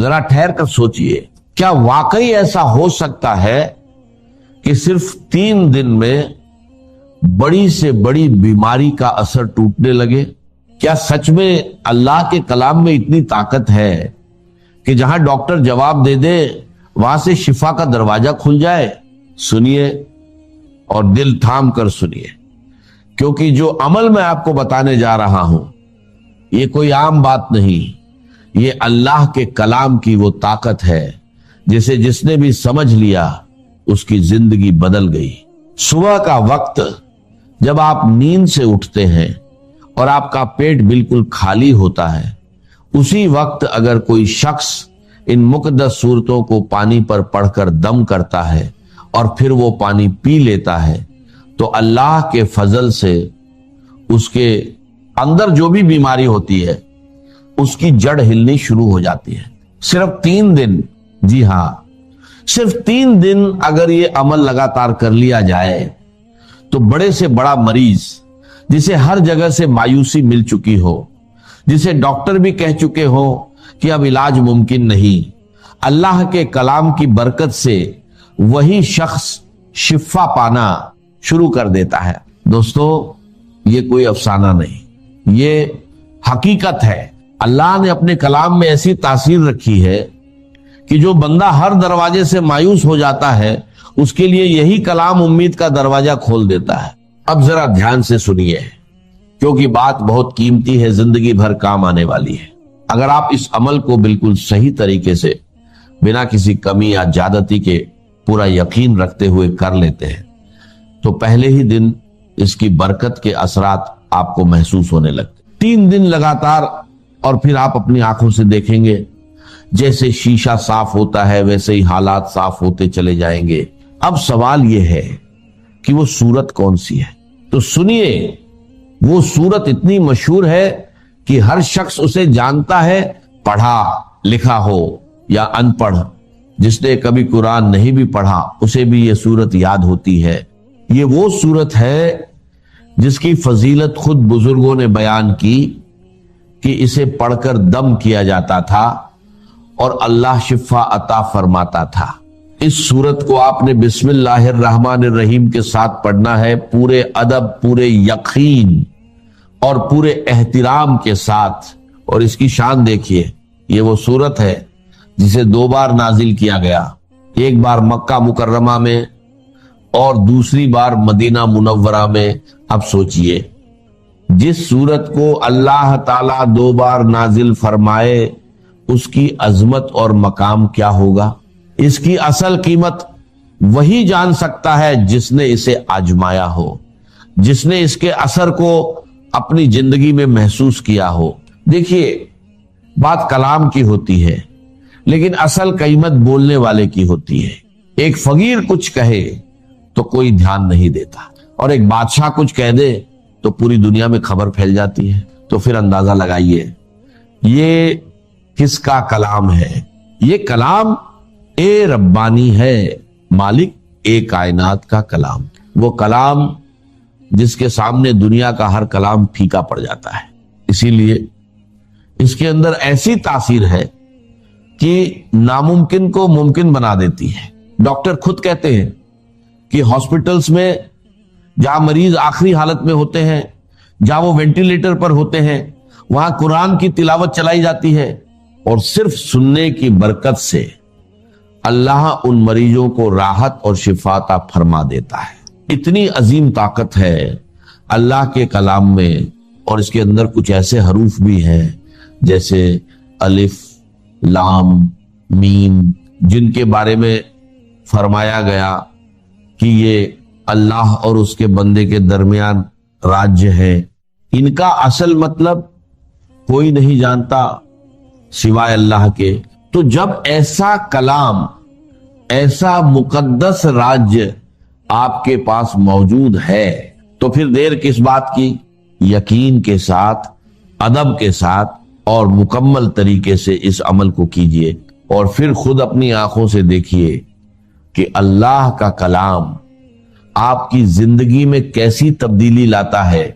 ذرا ٹھہر کر سوچئے، کیا واقعی ایسا ہو سکتا ہے کہ صرف 3 دن میں بڑی سے بڑی بیماری کا اثر ٹوٹنے لگے؟ کیا سچ میں اللہ کے کلام میں اتنی طاقت ہے کہ جہاں ڈاکٹر جواب دے دے وہاں سے شفا کا دروازہ کھل جائے؟ سنیے اور دل تھام کر سنیے، کیونکہ جو عمل میں آپ کو بتانے جا رہا ہوں یہ کوئی عام بات نہیں، یہ اللہ کے کلام کی وہ طاقت ہے جسے جس نے بھی سمجھ لیا اس کی زندگی بدل گئی۔ صبح کا وقت جب آپ نیند سے اٹھتے ہیں اور آپ کا پیٹ بالکل خالی ہوتا ہے، اسی وقت اگر کوئی شخص ان مقدس سورتوں کو پانی پر پڑھ کر دم کرتا ہے اور پھر وہ پانی پی لیتا ہے تو اللہ کے فضل سے اس کے اندر جو بھی بیماری ہوتی ہے اس کی جڑ ہلنی شروع ہو جاتی ہے۔ صرف 3 دن، جی ہاں صرف 3 دن اگر یہ عمل لگاتار کر لیا جائے تو بڑے سے بڑا مریض جسے ہر جگہ سے مایوسی مل چکی ہو، جسے ڈاکٹر بھی کہہ چکے ہو کہ اب علاج ممکن نہیں، اللہ کے کلام کی برکت سے وہی شخص شفا پانا شروع کر دیتا ہے۔ دوستو یہ کوئی افسانہ نہیں، یہ حقیقت ہے۔ اللہ نے اپنے کلام میں ایسی تاثیر رکھی ہے کہ جو بندہ ہر دروازے سے مایوس ہو جاتا ہے اس کے لیے یہی کلام امید کا دروازہ کھول دیتا ہے۔ اب ذرا دھیان سے سنیے کیونکہ بات بہت قیمتی ہے، زندگی بھر کام آنے والی ہے۔ اگر آپ اس عمل کو بالکل صحیح طریقے سے بنا کسی کمی یا زیادتی کے پورا یقین رکھتے ہوئے کر لیتے ہیں تو پہلے ہی دن اس کی برکت کے اثرات آپ کو محسوس ہونے لگتے۔ 3 دن لگاتار اور پھر آپ اپنی آنکھوں سے دیکھیں گے جیسے شیشہ صاف ہوتا ہے ویسے ہی حالات صاف ہوتے چلے جائیں گے۔ اب سوال یہ ہے کہ وہ صورت کون سی ہے؟ تو سنیے، وہ صورت اتنی مشہور ہے کہ ہر شخص اسے جانتا ہے، پڑھا لکھا ہو یا ان پڑھ، جس نے کبھی قرآن نہیں بھی پڑھا اسے بھی یہ صورت یاد ہوتی ہے۔ یہ وہ صورت ہے جس کی فضیلت خود بزرگوں نے بیان کی کہ اسے پڑھ کر دم کیا جاتا تھا اور اللہ شفا عطا فرماتا تھا۔ اس صورت کو آپ نے بسم اللہ الرحمن الرحیم کے ساتھ پڑھنا ہے، پورے ادب، پورے یقین اور پورے احترام کے ساتھ۔ اور اس کی شان دیکھیے، یہ وہ صورت ہے جسے 2 بار نازل کیا گیا، ایک بار مکہ مکرمہ میں اور دوسری بار مدینہ منورہ میں۔ اب سوچئے جس صورت کو اللہ تعالیٰ 2 بار نازل فرمائے اس کی عظمت اور مقام کیا ہوگا؟ اس کی اصل قیمت وہی جان سکتا ہے جس نے اسے آزمایا ہو، جس نے اس کے اثر کو اپنی زندگی میں محسوس کیا ہو۔ دیکھیے بات کلام کی ہوتی ہے لیکن اصل قیمت بولنے والے کی ہوتی ہے۔ ایک فقیر کچھ کہے تو کوئی دھیان نہیں دیتا، اور ایک بادشاہ کچھ کہہ دے تو پوری دنیا میں خبر پھیل جاتی ہے۔ تو پھر اندازہ لگائیے یہ کس کا کلام ہے؟ یہ کلام اے ربانی ہے، مالک اے کائنات کا کلام، وہ کلام جس کے سامنے دنیا کا ہر کلام پھیکا پڑ جاتا ہے۔ اسی لیے اس کے اندر ایسی تاثیر ہے کہ ناممکن کو ممکن بنا دیتی ہے۔ ڈاکٹر خود کہتے ہیں کہ ہاسپٹلز میں جہاں مریض آخری حالت میں ہوتے ہیں، جہاں وہ وینٹیلیٹر پر ہوتے ہیں، وہاں قرآن کی تلاوت چلائی جاتی ہے اور صرف سننے کی برکت سے اللہ ان مریضوں کو راحت اور شفا عطا فرما دیتا ہے۔ اتنی عظیم طاقت ہے اللہ کے کلام میں، اور اس کے اندر کچھ ایسے حروف بھی ہیں جیسے الف، لام، میم، جن کے بارے میں فرمایا گیا کہ یہ اللہ اور اس کے بندے کے درمیان راج ہے۔ ان کا اصل مطلب کوئی نہیں جانتا سوائے اللہ کے۔ تو جب ایسا کلام، ایسا مقدس راج آپ کے پاس موجود ہے تو پھر دیر کس بات کی؟ یقین کے ساتھ، ادب کے ساتھ اور مکمل طریقے سے اس عمل کو کیجئے، اور پھر خود اپنی آنکھوں سے دیکھیے کہ اللہ کا کلام آپ کی زندگی میں کیسی تبدیلی لاتا ہے،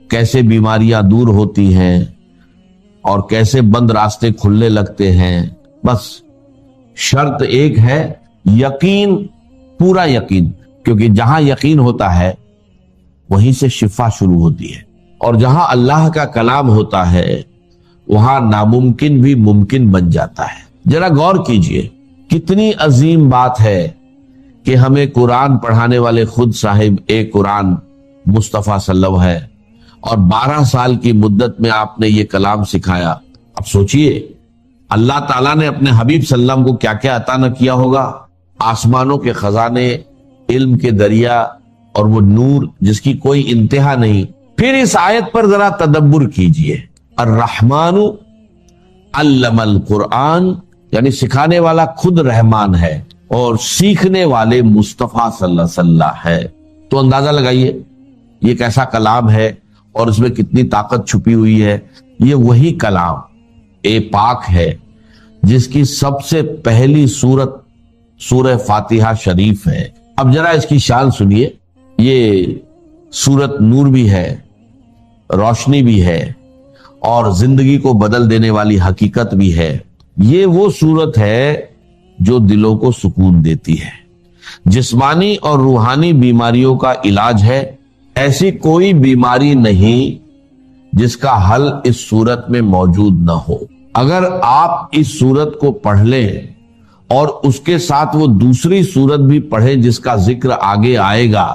کیسے بیماریاں دور ہوتی ہیں اور کیسے بند راستے کھلنے لگتے ہیں، بس شرط ایک ہے یقین، پورا یقین، کیونکہ جہاں یقین ہوتا ہے وہیں سے شفا شروع ہوتی ہے، اور جہاں اللہ کا کلام ہوتا ہے وہاں ناممکن بھی ممکن بن جاتا ہے۔ ذرا غور کیجئے، کتنی عظیم بات ہے کہ ہمیں قرآن پڑھانے والے خود صاحب ایک قرآن مصطفیٰ صلی اللہ علیہ وسلم ہے، اور 12 سال کی مدت میں آپ نے یہ کلام سکھایا۔ اب سوچئے اللہ تعالیٰ نے اپنے حبیب صلی اللہ علیہ وسلم کو کیا کیا عطا نہ کیا ہوگا، آسمانوں کے خزانے، علم کے دریا، اور وہ نور جس کی کوئی انتہا نہیں۔ پھر اس آیت پر ذرا تدبر کیجئے، الرحمن علم القرآن، یعنی سکھانے والا خود رحمان ہے اور سیکھنے والے مصطفیٰ صلی اللہ علیہ وسلم ہے۔ تو اندازہ لگائیے یہ کیسا کلام ہے اور اس میں کتنی طاقت چھپی ہوئی ہے۔ یہ وہی کلام پاک ہے جس کی سب سے پہلی سورت سورہ فاتحہ شریف ہے۔ اب ذرا اس کی شان سنیے، یہ سورت نور بھی ہے، روشنی بھی ہے، اور زندگی کو بدل دینے والی حقیقت بھی ہے۔ یہ وہ سورت ہے جو دلوں کو سکون دیتی ہے، جسمانی اور روحانی بیماریوں کا علاج ہے۔ ایسی کوئی بیماری نہیں جس کا حل اس سورت میں موجود نہ ہو۔ اگر آپ اس سورت کو پڑھ لیں اور اس کے ساتھ وہ دوسری سورت بھی پڑھیں جس کا ذکر آگے آئے گا،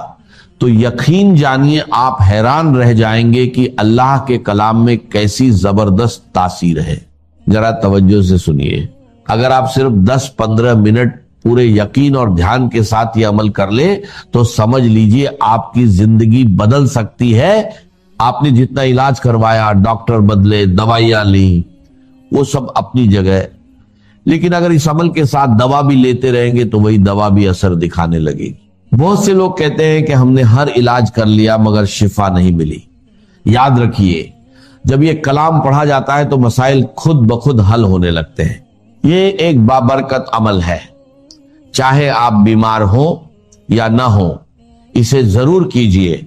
تو یقین جانیے آپ حیران رہ جائیں گے کہ اللہ کے کلام میں کیسی زبردست تاثیر ہے۔ ذرا توجہ سے سنیے، اگر آپ صرف 10-15 منٹ پورے یقین اور دھیان کے ساتھ یہ عمل کر لیں تو سمجھ لیجئے آپ کی زندگی بدل سکتی ہے۔ آپ نے جتنا علاج کروایا، ڈاکٹر بدلے، دوائیاں لیں، وہ سب اپنی جگہ، لیکن اگر اس عمل کے ساتھ دوا بھی لیتے رہیں گے تو وہی دوا بھی اثر دکھانے لگے گی۔ بہت سے لوگ کہتے ہیں کہ ہم نے ہر علاج کر لیا مگر شفا نہیں ملی۔ یاد رکھیے، جب یہ کلام پڑھا جاتا ہے تو مسائل خود بخود حل ہونے لگتے ہیں۔ یہ ایک بابرکت عمل ہے، چاہے آپ بیمار ہوں یا نہ ہوں، اسے ضرور کیجئے،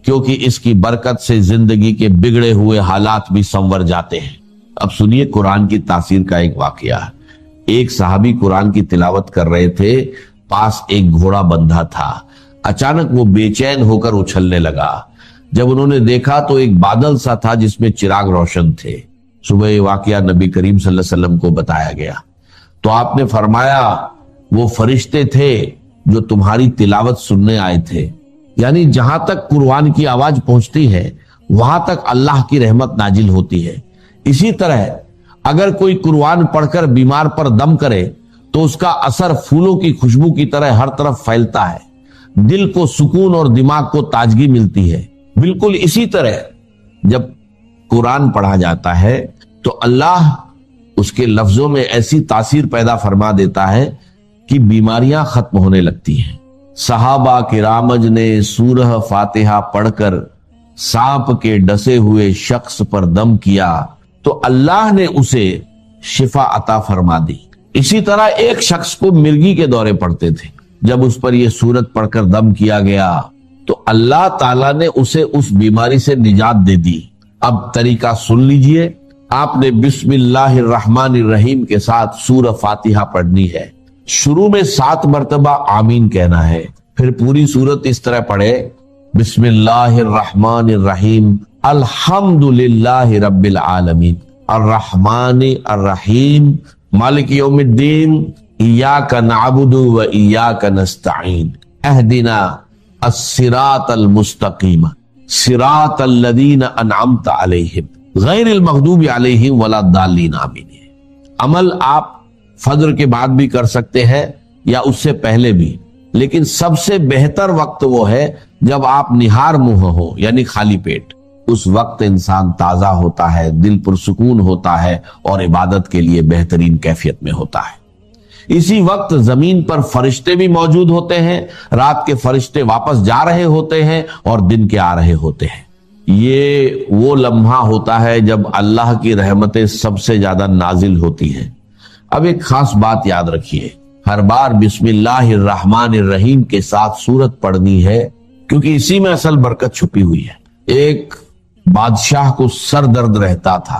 کیونکہ اس کی برکت سے زندگی کے بگڑے ہوئے حالات بھی سنور جاتے ہیں۔ اب سنیے قرآن کی تاثیر کا ایک واقعہ۔ ایک صحابی قرآن کی تلاوت کر رہے تھے، پاس ایک گھوڑا بندھا تھا۔ اچانک وہ بے چین ہو کر اچھلنے لگا۔ جب انہوں نے دیکھا تو ایک بادل سا تھا جس میں چراغ روشن تھے۔ صبح یہ واقعہ نبی کریم صلی اللہ علیہ وسلم کو بتایا گیا تو آپ نے فرمایا وہ فرشتے تھے جو تمہاری تلاوت سننے آئے تھے۔ یعنی جہاں تک قرآن کی آواز پہنچتی ہے وہاں تک اللہ کی رحمت نازل ہوتی ہے۔ اسی طرح اگر کوئی قرآن پڑھ کر بیمار پر دم کرے تو اس کا اثر پھولوں کی خوشبو کی طرح ہر طرف پھیلتا ہے، دل کو سکون اور دماغ کو تازگی ملتی ہے۔ بالکل اسی طرح جب قرآن پڑھا جاتا ہے تو اللہ اس کے لفظوں میں ایسی تاثیر پیدا فرما دیتا ہے کہ بیماریاں ختم ہونے لگتی ہیں۔ صحابہ کرامج نے سورہ فاتحہ پڑھ کر سانپ کے ڈسے ہوئے شخص پر دم کیا تو اللہ نے اسے شفا عطا فرما دی۔ اسی طرح ایک شخص کو مرگی کے دورے پڑتے تھے، جب اس پر یہ سورت پڑھ کر دم کیا گیا تو اللہ تعالیٰ نے اسے اس بیماری سے نجات دے دی۔ اب طریقہ سن لیجئے، آپ نے بسم اللہ الرحمن الرحیم کے ساتھ سورہ فاتحہ پڑھنی ہے۔ شروع میں 7 مرتبہ آمین کہنا ہے، پھر پوری سورت اس طرح پڑھے، بسم اللہ الرحمن الرحیم الحمدللہ رب العالمین الرحمن الرحیم مالک یوم الدین ایاک نعبد و ایاک نستعین اہدنا الصراط المستقیم صراط الذین انعمت علیہم غیر المغضوب علیہم ولا الضالین آمین۔ عمل آپ فجر کے بعد بھی کر سکتے ہیں یا اس سے پہلے بھی، لیکن سب سے بہتر وقت وہ ہے جب آپ نہار منہ ہو، یعنی خالی پیٹ۔ اس وقت انسان تازہ ہوتا ہے، دل پرسکون ہوتا ہے اور عبادت کے لیے بہترین کیفیت میں ہوتا ہے۔ اسی وقت زمین پر فرشتے بھی موجود ہوتے ہیں، رات کے فرشتے واپس جا رہے ہوتے ہیں اور دن کے آ رہے ہوتے ہیں۔ یہ وہ لمحہ ہوتا ہے جب اللہ کی رحمتیں سب سے زیادہ نازل ہوتی ہیں۔ اب ایک خاص بات یاد رکھیے، ہر بار بسم اللہ الرحمن الرحیم کے ساتھ سورت پڑھنی ہے، کیونکہ اسی میں اصل برکت چھپی ہوئی ہے۔ ایک بادشاہ کو سر درد رہتا تھا،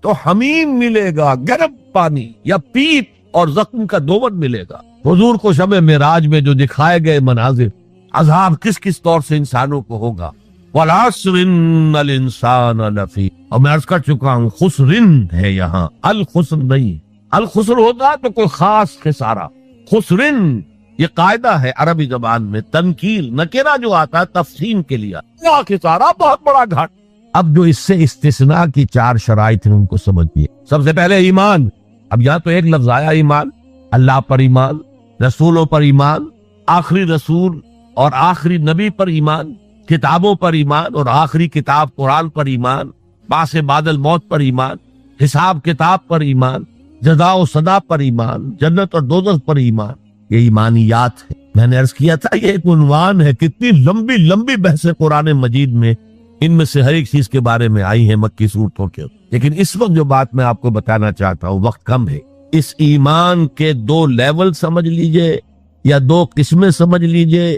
تو حمیم ملے گا، گرم پانی یا پیپ، اور زخم کا دومن ملے گا۔ حضور کو شب معراج میں جو دکھائے گئے مناظر، عذاب کس کس طور سے انسانوں کو ہوگا۔ وَالْعَصْرِ إِنَّ الْإِنسَانَ لَفِي، اور میں عرض کر چکا ہوں خسرن ہے یہاں، الخسر نہیں۔ الخسر ہوتا تو کوئی خاص خسارہ، خسرن یہ قاعدہ ہے عربی زبان میں، تنکیل نکرہ جو آتا ہے تفصیل کے لیے، کیا خسارہ، بہت بڑا گھاٹ۔ اب جو اس سے استثناء کی 4 شرائط ہیں ان کو سمجھیے۔ سب سے پہلے ایمان، اب یہاں تو ایک لفظ آیا ایمان، اللہ پر ایمان، رسولوں پر ایمان، آخری رسول اور آخری نبی پر ایمان، کتابوں پر ایمان اور آخری کتاب قرآن پر ایمان، باس بعد الموت پر ایمان، حساب کتاب پر ایمان، جزا و سزا پر ایمان، جنت اور دوزخ پر ایمان۔ یہ ایمانیات ہے۔ میں نے عرض کیا تھا یہ ایک عنوان ہے، کتنی لمبی لمبی بحثیں قرآن مجید میں ان میں سے ہر ایک چیز کے بارے میں آئی ہیں مکی صورتوں کے، لیکن اس وقت جو بات میں آپ کو بتانا چاہتا ہوں، وقت کم ہے، اس ایمان کے 2 لیول سمجھ لیجئے، یا 2 قسمیں سمجھ لیجئے،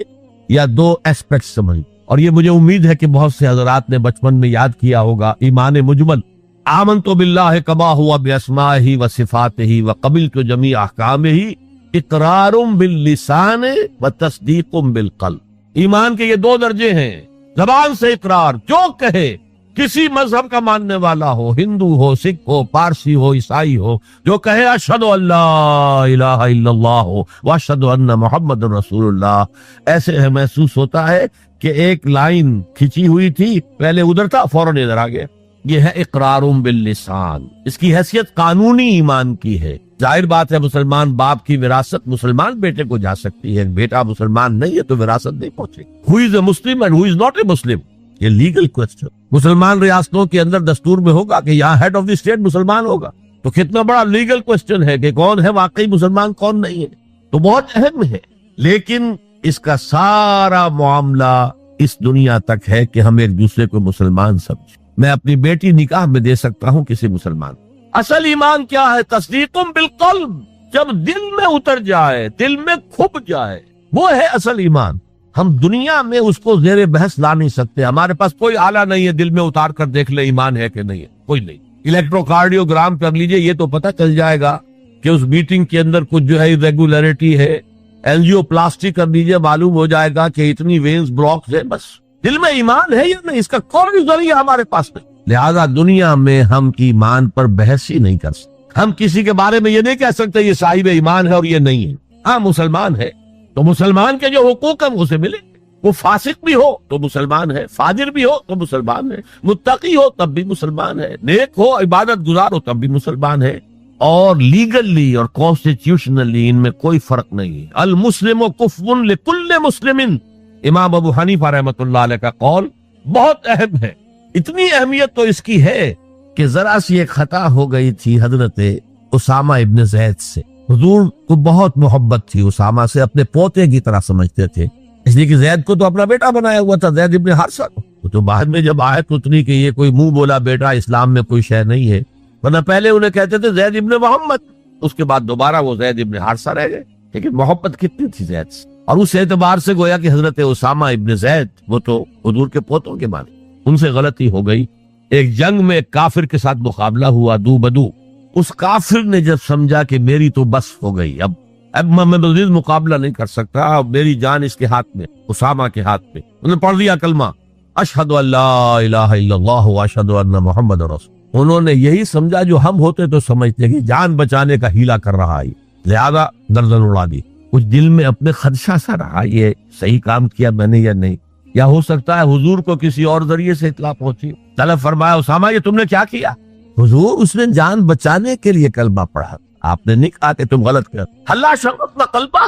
یا 2 ایسپیکٹس سمجھ لیجئے۔ اور یہ مجھے امید ہے کہ بہت سے حضرات نے بچپن میں یاد کیا ہوگا، ایمان مجمل، آمنت باللہ کما ہوا باسمائہ و صفاتہ و قبلت جمیع احکامہ، اقرار باللسان و تصدیق بالقلب۔ ایمان کے یہ 2 درجے ہیں، زبان سے اقرار، جو کہے، کسی مذہب کا ماننے والا ہو، ہندو ہو، سکھ ہو، پارسی ہو، عیسائی ہو، جو کہے اشہد ان لا الہ الا اللہ واشہد ان محمد رسول اللہ، ایسے ہے محسوس ہوتا ہے کہ ایک لائن کھچی ہوئی تھی، پہلے ادھر تھا فوراً ادھر آ گیا۔ یہ ہے اقرار باللسان، اس کی حیثیت قانونی ایمان کی ہے۔ ظاہر بات ہے مسلمان باپ کی وراثت مسلمان بیٹے کو جا سکتی ہے، بیٹا مسلمان نہیں ہے تو وراثت نہیں پہنچے گی۔ Who is a Muslim and who is not a Muslim؟ یہ لیگل کوسچن۔ مسلمان ریاستوں کے اندر دستور میں ہوگا کہ یہاں ہیڈ آف دی اسٹیٹ مسلمان ہوگا، تو کتنا بڑا لیگل کوسچن ہے کہ کون ہے واقعی مسلمان کون نہیں ہے، تو بہت اہم ہے۔ لیکن اس کا سارا معاملہ اس دنیا تک ہے کہ ہم ایک دوسرے کو مسلمان سمجھیں۔ میں اپنی بیٹی نکاح میں دے سکتا ہوں کسی مسلمان۔ اصل ایمان کیا ہے؟ تصدیق بالقلب، جب دل میں اتر جائے، دل میں کھپ جائے، وہ ہے اصل ایمان۔ ہم دنیا میں اس کو زیر بحث لا نہیں سکتے، ہمارے پاس کوئی آلہ نہیں ہے دل میں اتار کر دیکھ لے ایمان ہے کہ نہیں ہے، کوئی نہیں۔ الیکٹرو کارڈیوگرام کر لیجئے، یہ تو پتہ چل جائے گا کہ اس میٹنگ کے اندر کچھ جو ہے ریگولیرٹی ہے۔ اینجیو پلاسٹی کر لیجئے، معلوم ہو جائے گا کہ اتنی وینز بلاکس ہے۔ بس دل میں ایمان ہے یا نہیں، اس کا کوئی ذریعہ ہمارے پاس نہیں۔ لہذا دنیا میں ہم ایمان پر بحث ہی نہیں کر سکتے۔ ہم کسی کے بارے میں یہ نہیں کہہ سکتے یہ صاحب ایمان ہے اور یہ نہیں ہے۔ ہاں مسلمان ہے تو مسلمان کے جو حقوق ہیں اسے ملے، وہ فاسق بھی ہو تو مسلمان ہے، فاجر بھی ہو تو مسلمان ہے، متقی ہو تب بھی مسلمان ہے، نیک ہو عبادت گزار ہو تب بھی مسلمان ہے۔ اور لیگلی اور کانسٹیٹیوشنلی ان میں کوئی فرق نہیں ہے۔ المسلم کفو لکل مسلم، امام ابو حنیفہ رحمۃ اللہ علیہ کا قول بہت اہم ہے۔ اتنی اہمیت تو اس کی ہے کہ ذرا سی ایک خطا ہو گئی تھی حضرت اسامہ ابن زید سے۔ حضور کو بہت محبت تھی اسامہ سے، اپنے پوتے کی طرح سمجھتے تھے، اس لیے کہ زید کو تو اپنا بیٹا بنایا ہوا تھا، زید ابن حارثہ کو۔ تو بعد میں جب آیت اتری کہ یہ کوئی منہ بولا بیٹا اسلام میں کوئی شے نہیں ہے، ورنہ پہلے انہیں کہتے تھے زید ابن محمد، اس کے بعد دوبارہ وہ زید ابن حارثہ رہ گئے۔ لیکن محبت کتنی تھی زید سے، اور اس اعتبار سے گویا کہ حضرت اسامہ ابن زید وہ تو حضور کے پوتوں کے مانے۔ ان سے غلطی ہو گئی، ایک جنگ میں ایک کافر کے ساتھ مقابلہ ہوا دو بدو۔ اس کافر نے جب سمجھا کہ میری تو بس ہو گئی، اب میں مزید مقابلہ نہیں کر سکتا، اب میری جان اس کے ہاتھ میں، اسامہ کے ہاتھ میں، انہوں نے پڑھ دیا کلمہ اشہد ان لا الہ الا اللہ واشہد ان محمد رسول۔ انہوں نے یہی سمجھا جو ہم ہوتے تو سمجھتے کہ جان بچانے کا ہیلا کر رہا ہے، لہذا گردن اڑا دی۔ کچھ دل میں اپنے خدشہ سا رہا، یہ صحیح کام کیا میں نے یا نہیں، یا ہو سکتا ہے حضور کو کسی اور ذریعے سے اطلاع پہنچی۔ طلب فرمایا اسامہ یہ تم نے کیا کیا؟ حضور اس نے جان بچانے کے لیے کلمہ پڑھا، آپ نے نہیں کہا کہ تم غلط کر۔ اللہ شرفنا قلبہ،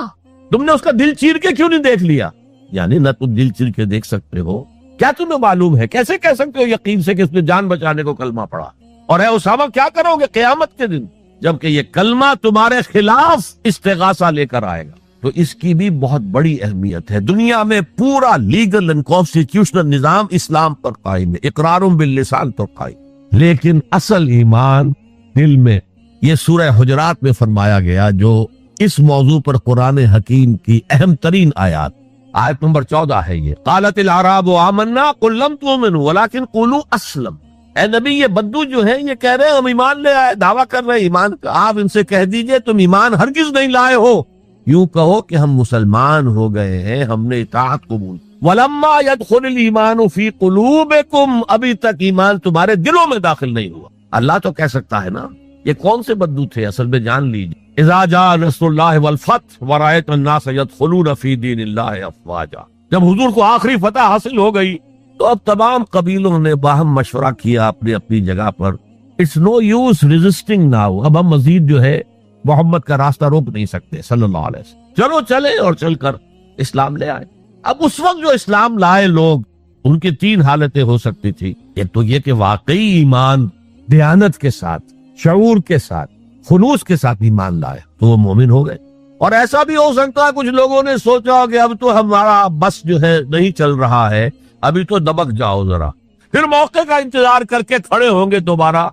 تم نے اس کا دل چیر کے کیوں نہیں دیکھ لیا؟ یعنی نہ تم دل چیر کے دیکھ سکتے ہو، کیا تمہیں معلوم ہے، کیسے کہہ سکتے ہو یقین سے کہ اس نے جان بچانے کو کلمہ پڑھا؟ اور اے اسامہ کیا کرو گے قیامت کے دن جبکہ یہ کلمہ تمہارے خلاف استغاثہ لے کر آئے گا؟ تو اس کی بھی بہت بڑی اہمیت ہے۔ دنیا میں پورا لیگل اینڈ کانسٹیٹیوشنل نظام اسلام پر قائم ہے، اقرار باللسان پر قائم، لیکن اصل ایمان دل میں۔ یہ سورہ حجرات میں فرمایا گیا جو اس موضوع پر قرآن حکیم کی اہم ترین آیات، آیت نمبر 14 ہے یہ، قالت الاعراب آمنا قل لم تؤمنوا ولكن قولوا اسلم۔ اے نبی یہ بدو جو ہیں یہ کہہ رہے ہیں ہم ایمان لے آئے، دعویٰ کر رہے ہیں ایمان کا، آپ ان سے کہہ دیجئے تم ایمان ہرگز نہیں لائے ہو، یوں کہو کہ ہم مسلمان ہو گئے ہیں، ہم نے اطاعت قبول۔ وَلَمَّا يَدْخُلِ الْإِيمَانُ فِي قُلُوبِكُمْ، ابھی تک ایمان تمہارے دلوں میں داخل نہیں ہوا۔ اللہ تو کہہ سکتا ہے نا، یہ کون سے بدو تھے اصل میں جان لیجیے۔ اذا جاء نصر اللہ والفتح ورأيت الناس يدخلون في دین اللہ افواجا، جب حضور کو آخری فتح حاصل ہو گئی تو اب تمام قبیلوں نے باہم مشورہ کیا اپنی اپنی جگہ پر، it's no use resisting now, اب ہم مزید جو ہے محمد کا راستہ روک نہیں سکتے صلی اللہ علیہ وسلم، چلو چلے اور چل کر اسلام لے آئے۔ اب اس وقت جو اسلام لائے لوگ، ان کی تین حالتیں ہو سکتی تھی، ایک تو یہ کہ واقعی ایمان دیانت کے ساتھ، شعور کے ساتھ، خلوص کے ساتھ ایمان لائے تو وہ مومن ہو گئے، اور ایسا بھی ہو سکتا ہے کچھ لوگوں نے سوچا کہ اب تو ہمارا بس جو ہے نہیں چل رہا ہے، ابھی تو دبک جاؤ ذرا، پھر موقع کا انتظار کر کے کھڑے ہوں گے دوبارہ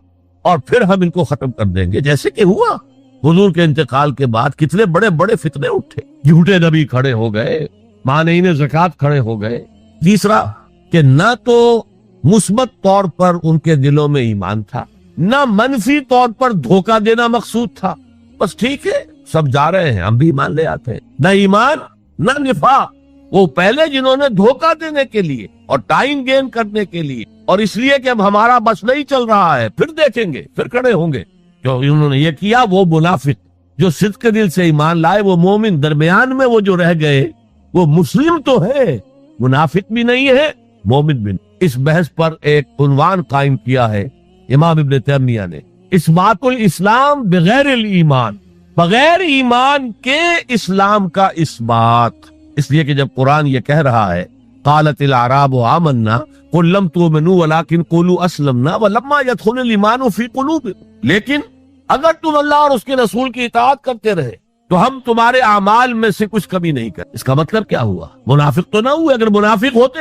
اور پھر ہم ان کو ختم کر دیں گے، جیسے کہ ہوا حضور کے انتقال کے بعد کتنے بڑے بڑے فتنے اٹھے، جھوٹے نبی کھڑے ہو گئے، مانعین زکوٰۃ کھڑے ہو گئے۔ تیسرا کہ نہ تو مثبت طور پر ان کے دلوں میں ایمان تھا، نہ منفی طور پر دھوکہ دینا مقصود تھا، بس ٹھیک ہے سب جا رہے ہیں ہم بھی ایمان لے آتے ہیں، نہ ایمان نہ نفاق۔ وہ پہلے جنہوں نے دھوکہ دینے کے لیے اور ٹائم گین کرنے کے لیے اور اس لیے کہ اب ہمارا بس نہیں چل رہا ہے، پھر دیکھیں گے پھر کھڑے ہوں گے، جو انہوں نے یہ کیا وہ منافق، جو صدق کے دل سے ایمان لائے وہ مومن، درمیان میں وہ جو رہ گئے وہ مسلم تو ہے، منافق بھی نہیں ہے، مومن بھی نہیں۔ اس بحث پر ایک عنوان قائم کیا ہے امام ابن تیمیہ نے، اثبات الاسلام بغیر الایمان، بغیر ایمان کے اسلام کا اثبات، اس لیے کہ جب قرآن یہ کہہ رہا ہے قالت الاعراب آمنا قل لم تؤمنوا ولكن قولوا اسلمنا ولما يدخل الايمان في قلوبكم، لیکن اگر تم اللہ اور اس کے رسول کی اطاعت کرتے رہے تو ہم تمہارے اعمال میں سے کچھ کمی نہیں کرتے۔ اس کا مطلب کیا ہوا؟ منافق تو نہ ہوئے، اگر منافق ہوتے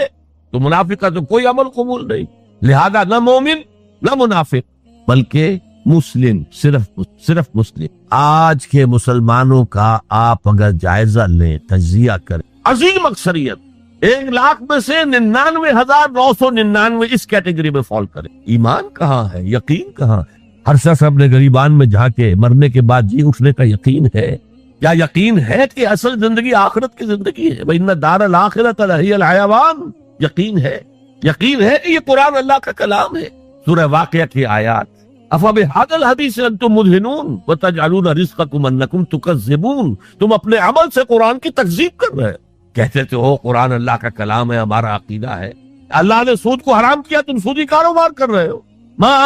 تو منافق کا تو کوئی عمل قبول نہیں، لہذا نہ مومن نہ منافق بلکہ مسلم، صرف مسلم۔ آج کے مسلمانوں کا آپ اگر جائزہ لیں، تجزیہ کریں، عظیم اکثریت 1,00,000 میں سے 99,999 اس کیٹیگری میں فال کریں۔ ایمان کہاں ہے؟ یقین کہاں ہے؟ ہر شخص اپنے گریبان میں جھانکے مرنے کے بعد جی اٹھنے کا یقین ہے؟ کیا یقین ہے کہ اصل زندگی آخرت کی زندگی ہے؟ وَإِنَّ الدَّارَ الْآخِرَةَ لَهِيَ الْحَيَوَانُ، یقین ہے کہ یہ قرآن اللہ کا کلام ہے۔ سورہ واقعہ کی آیات، أَفَبِهَذَا الْحَدِيثِ أَنْتُمْ مُدْهِنُونَ وَتَجْعَلُونَ رِزْقَكُمْ أَنَّكُمْ تُكَذِّبُونَ، تم اپنے عمل سے قرآن کی تکذیب کر رہے ہو، کہتے تو ہو قرآن اللہ کا کلام ہے، ہمارا عقیدہ ہے، اللہ نے سود کو حرام کیا، تم سودی کاروبار کر رہے ہو۔